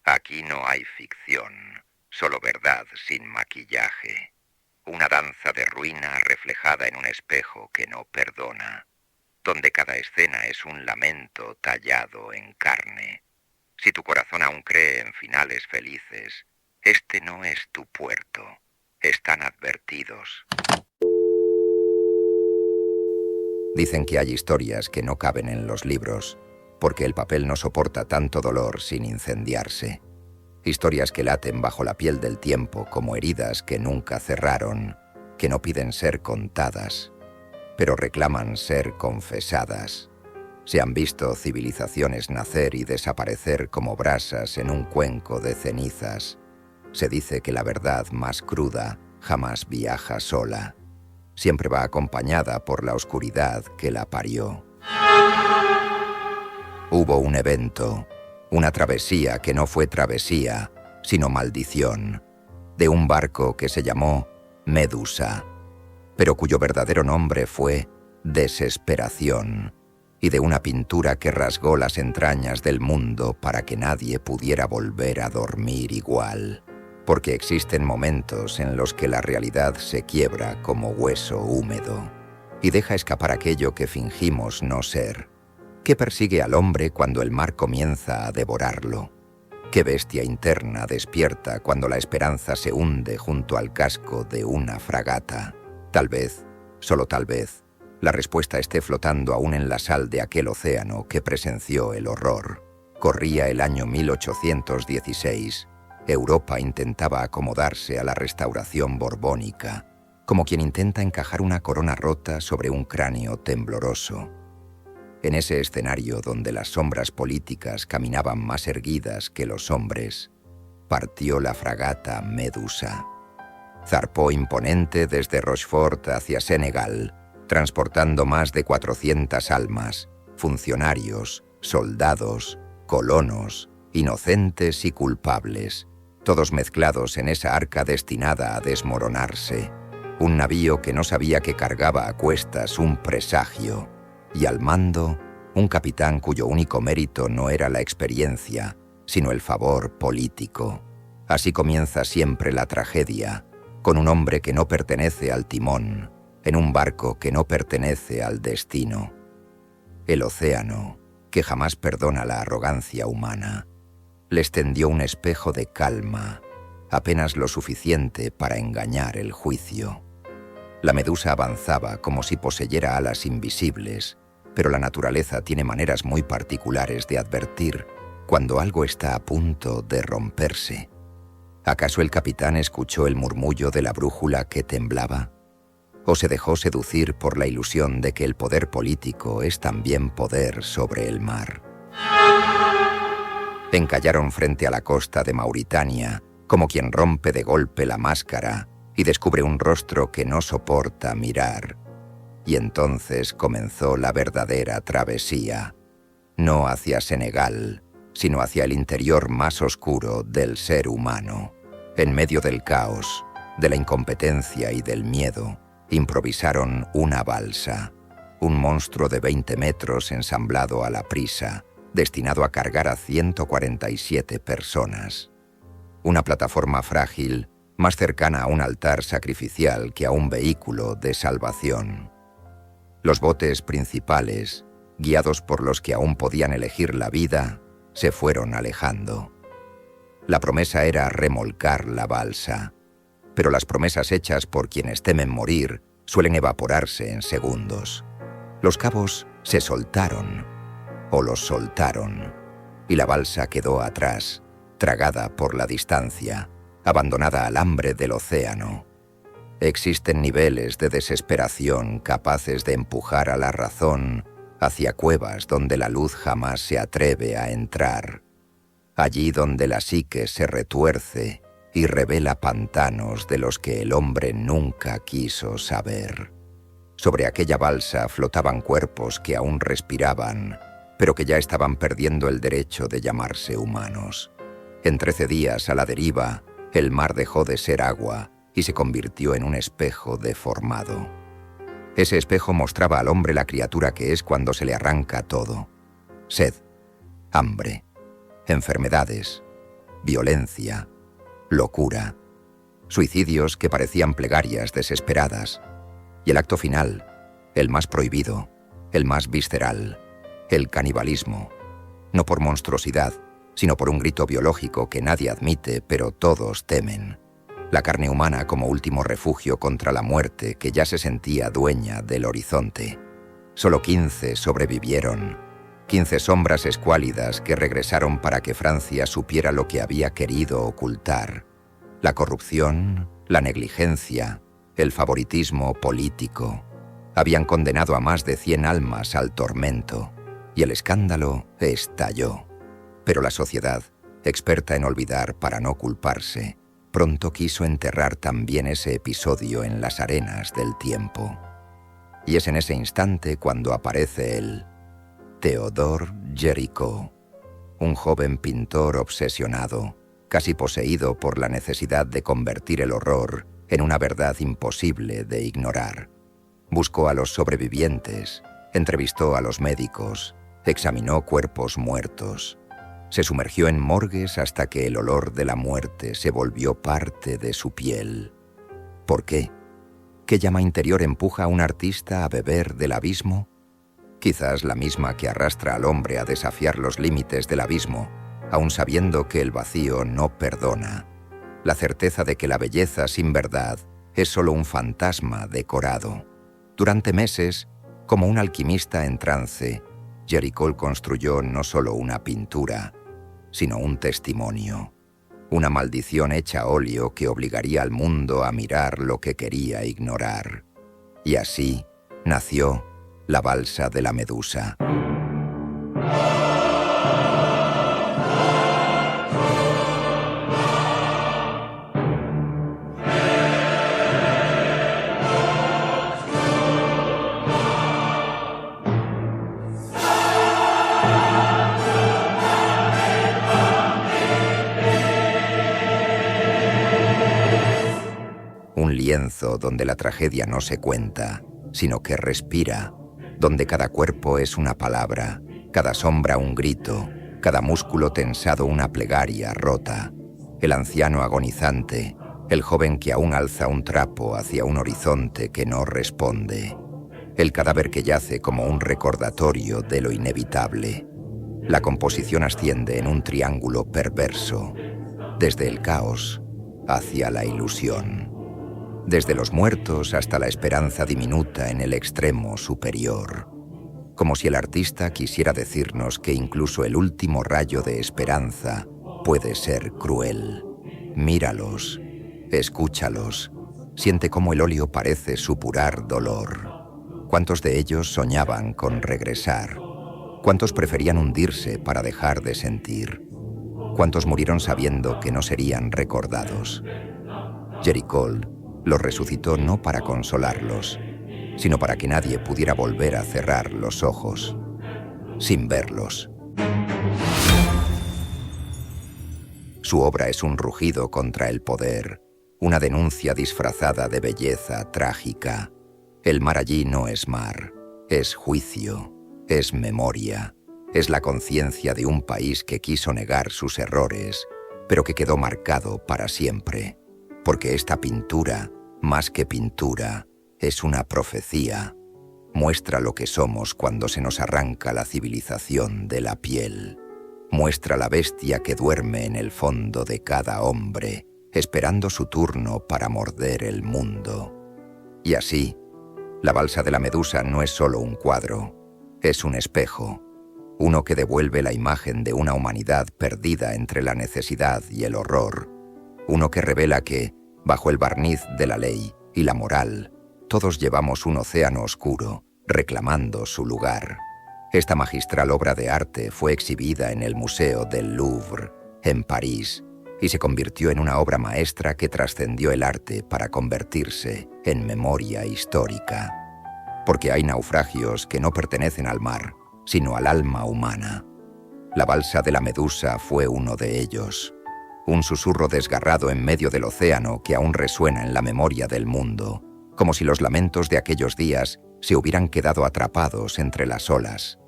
Aquí no hay ficción, solo verdad sin maquillaje. Una danza de ruina reflejada en un espejo que no perdona, donde cada escena es un lamento tallado en carne. Si tu corazón aún cree en finales felices, este no es tu puerto. Están advertidos. Dicen que hay historias que no caben en los libros, porque el papel no soporta tanto dolor sin incendiarse. Historias que laten bajo la piel del tiempo como heridas que nunca cerraron, que no piden ser contadas, pero reclaman ser confesadas. Se han visto civilizaciones nacer y desaparecer como brasas en un cuenco de cenizas. Se dice que la verdad más cruda jamás viaja sola. Siempre va acompañada por la oscuridad que la parió. Hubo un evento, una travesía que no fue travesía, sino maldición, de un barco que se llamó Medusa, pero cuyo verdadero nombre fue Desesperación, y de una pintura que rasgó las entrañas del mundo para que nadie pudiera volver a dormir igual. Porque existen momentos en los que la realidad se quiebra como hueso húmedo y deja escapar aquello que fingimos no ser. ¿Qué persigue al hombre cuando el mar comienza a devorarlo? ¿Qué bestia interna despierta cuando la esperanza se hunde junto al casco de una fragata? Tal vez, solo tal vez, la respuesta esté flotando aún en la sal de aquel océano que presenció el horror. Corría el año 1816. Europa intentaba acomodarse a la restauración borbónica, como quien intenta encajar una corona rota sobre un cráneo tembloroso. En ese escenario donde las sombras políticas caminaban más erguidas que los hombres, partió la fragata Medusa. Zarpó imponente desde Rochefort hacia Senegal, transportando más de 400 almas, funcionarios, soldados, colonos, inocentes y culpables, todos mezclados en esa arca destinada a desmoronarse. Un navío que no sabía que cargaba a cuestas un presagio, y al mando, un capitán cuyo único mérito no era la experiencia, sino el favor político. Así comienza siempre la tragedia, con un hombre que no pertenece al timón, en un barco que no pertenece al destino. El océano, que jamás perdona la arrogancia humana, les tendió un espejo de calma, apenas lo suficiente para engañar el juicio. La medusa avanzaba como si poseyera alas invisibles, pero la naturaleza tiene maneras muy particulares de advertir cuando algo está a punto de romperse. ¿Acaso el capitán escuchó el murmullo de la brújula que temblaba? ¿O se dejó seducir por la ilusión de que el poder político es también poder sobre el mar? Encallaron frente a la costa de Mauritania, como quien rompe de golpe la máscara y descubre un rostro que no soporta mirar. Y entonces comenzó la verdadera travesía, no hacia Senegal, sino hacia el interior más oscuro del ser humano. En medio del caos, de la incompetencia y del miedo, improvisaron una balsa, un monstruo de 20 metros ensamblado a la prisa, destinado a cargar a 147 personas. Una plataforma frágil, más cercana a un altar sacrificial que a un vehículo de salvación. Los botes principales, guiados por los que aún podían elegir la vida, se fueron alejando. La promesa era remolcar la balsa, pero las promesas hechas por quienes temen morir suelen evaporarse en segundos. Los cabos se soltaron, o los soltaron, y la balsa quedó atrás, tragada por la distancia, abandonada al hambre del océano. Existen niveles de desesperación capaces de empujar a la razón hacia cuevas donde la luz jamás se atreve a entrar, allí donde la psique se retuerce y revela pantanos de los que el hombre nunca quiso saber. Sobre aquella balsa flotaban cuerpos que aún respiraban, pero que ya estaban perdiendo el derecho de llamarse humanos. En 13 días a la deriva, el mar dejó de ser agua y se convirtió en un espejo deformado. Ese espejo mostraba al hombre la criatura que es cuando se le arranca todo. Sed, hambre, enfermedades, violencia, locura, suicidios que parecían plegarias desesperadas, y el acto final, el más prohibido, el más visceral, el canibalismo, no por monstruosidad, sino por un grito biológico que nadie admite, pero todos temen. La carne humana como último refugio contra la muerte que ya se sentía dueña del horizonte. Solo 15 sobrevivieron, 15 sombras escuálidas que regresaron para que Francia supiera lo que había querido ocultar. La corrupción, la negligencia, el favoritismo político. Habían condenado a más de 100 almas al tormento, y el escándalo estalló. Pero la sociedad, experta en olvidar para no culparse, pronto quiso enterrar también ese episodio en las arenas del tiempo. Y es en ese instante cuando aparece el Théodore Géricault, un joven pintor obsesionado, casi poseído por la necesidad de convertir el horror en una verdad imposible de ignorar. Buscó a los sobrevivientes, entrevistó a los médicos, examinó cuerpos muertos. Se sumergió en morgues hasta que el olor de la muerte se volvió parte de su piel. ¿Por qué? ¿Qué llama interior empuja a un artista a beber del abismo? Quizás la misma que arrastra al hombre a desafiar los límites del abismo, aun sabiendo que el vacío no perdona. La certeza de que la belleza sin verdad es solo un fantasma decorado. Durante meses, como un alquimista en trance, Géricault construyó no solo una pintura, sino un testimonio, una maldición hecha a óleo que obligaría al mundo a mirar lo que quería ignorar. Y así nació la balsa de la Medusa. Un lienzo donde la tragedia no se cuenta, sino que respira, donde cada cuerpo es una palabra, cada sombra un grito, cada músculo tensado una plegaria rota, el anciano agonizante, el joven que aún alza un trapo hacia un horizonte que no responde, el cadáver que yace como un recordatorio de lo inevitable. La composición asciende en un triángulo perverso, desde el caos hacia la ilusión. Desde los muertos hasta la esperanza diminuta en el extremo superior. Como si el artista quisiera decirnos que incluso el último rayo de esperanza puede ser cruel. Míralos, escúchalos, siente cómo el óleo parece supurar dolor. ¿Cuántos de ellos soñaban con regresar? ¿Cuántos preferían hundirse para dejar de sentir? ¿Cuántos murieron sabiendo que no serían recordados? Géricault los resucitó no para consolarlos, sino para que nadie pudiera volver a cerrar los ojos, sin verlos. Su obra es un rugido contra el poder, una denuncia disfrazada de belleza trágica. El mar allí no es mar, es juicio, es memoria, es la conciencia de un país que quiso negar sus errores, pero que quedó marcado para siempre, porque esta pintura, más que pintura, es una profecía. Muestra lo que somos cuando se nos arranca la civilización de la piel. Muestra la bestia que duerme en el fondo de cada hombre, esperando su turno para morder el mundo. Y así, la balsa de la Medusa no es solo un cuadro, es un espejo, uno que devuelve la imagen de una humanidad perdida entre la necesidad y el horror, uno que revela que, bajo el barniz de la ley y la moral, todos llevamos un océano oscuro, reclamando su lugar. Esta magistral obra de arte fue exhibida en el Museo del Louvre, en París, y se convirtió en una obra maestra que trascendió el arte para convertirse en memoria histórica. Porque hay naufragios que no pertenecen al mar, sino al alma humana. La balsa de la Medusa fue uno de ellos. Un susurro desgarrado en medio del océano que aún resuena en la memoria del mundo, como si los lamentos de aquellos días se hubieran quedado atrapados entre las olas.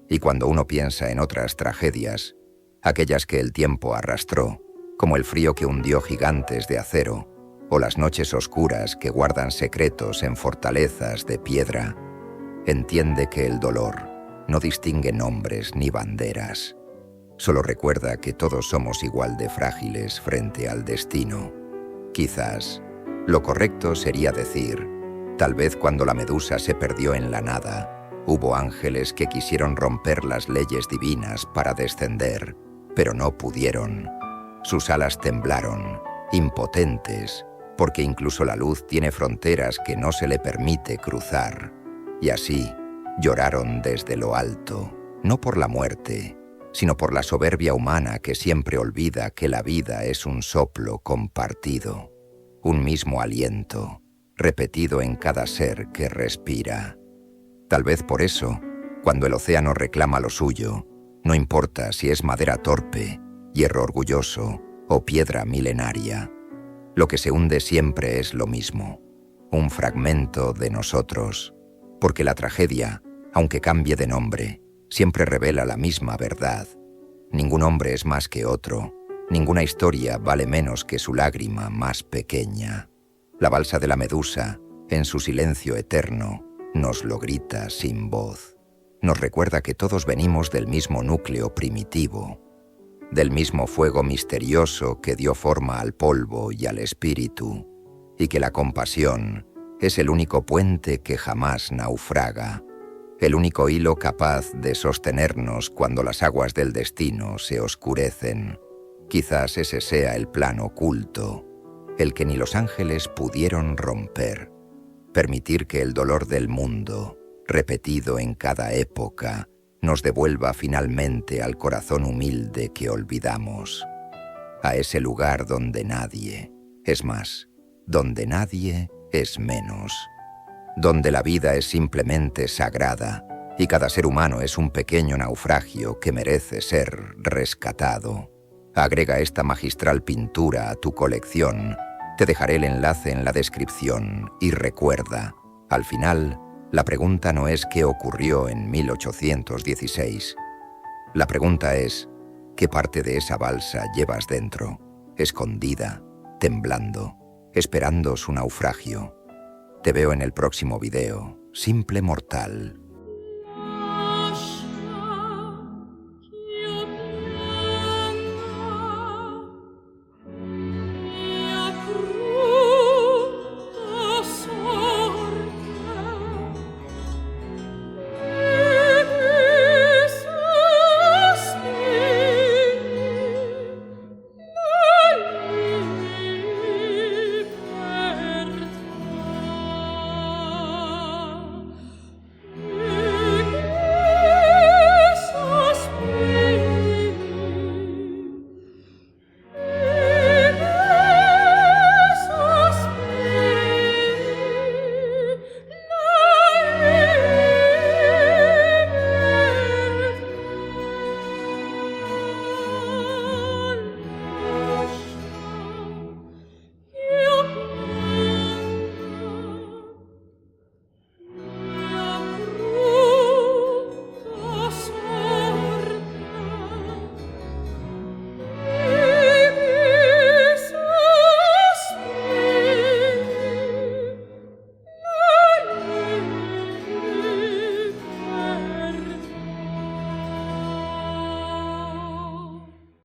Y cuando uno piensa en otras tragedias, aquellas que el tiempo arrastró, como el frío que hundió gigantes de acero, o las noches oscuras que guardan secretos en fortalezas de piedra. Entiende que el dolor no distingue nombres ni banderas. Solo recuerda que todos somos igual de frágiles frente al destino. Quizás lo correcto sería decir, tal vez cuando la medusa se perdió en la nada, hubo ángeles que quisieron romper las leyes divinas para descender, pero no pudieron. Sus alas temblaron, impotentes, porque incluso la luz tiene fronteras que no se le permite cruzar. Y así lloraron desde lo alto, no por la muerte, sino por la soberbia humana que siempre olvida que la vida es un soplo compartido, un mismo aliento, repetido en cada ser que respira. Tal vez por eso, cuando el océano reclama lo suyo, no importa si es madera torpe, hierro orgulloso o piedra milenaria, lo que se hunde siempre es lo mismo, un fragmento de nosotros, porque la tragedia, aunque cambie de nombre, siempre revela la misma verdad. Ningún hombre es más que otro, ninguna historia vale menos que su lágrima más pequeña. La balsa de la medusa, en su silencio eterno, nos lo grita sin voz. Nos recuerda que todos venimos del mismo núcleo primitivo, del mismo fuego misterioso que dio forma al polvo y al espíritu, y que la compasión es el único puente que jamás naufraga, el único hilo capaz de sostenernos cuando las aguas del destino se oscurecen. Quizás ese sea el plan oculto, el que ni los ángeles pudieron romper. Permitir que el dolor del mundo, repetido en cada época, nos devuelva finalmente al corazón humilde que olvidamos, a ese lugar donde nadie, es más, donde nadie es menos, donde la vida es simplemente sagrada y cada ser humano es un pequeño naufragio que merece ser rescatado. Agrega esta magistral pintura a tu colección. Te dejaré el enlace en la descripción y recuerda, al final, la pregunta no es qué ocurrió en 1816. La pregunta es, ¿qué parte de esa balsa llevas dentro, escondida, temblando, esperando su naufragio? Te veo en el próximo video, simple mortal.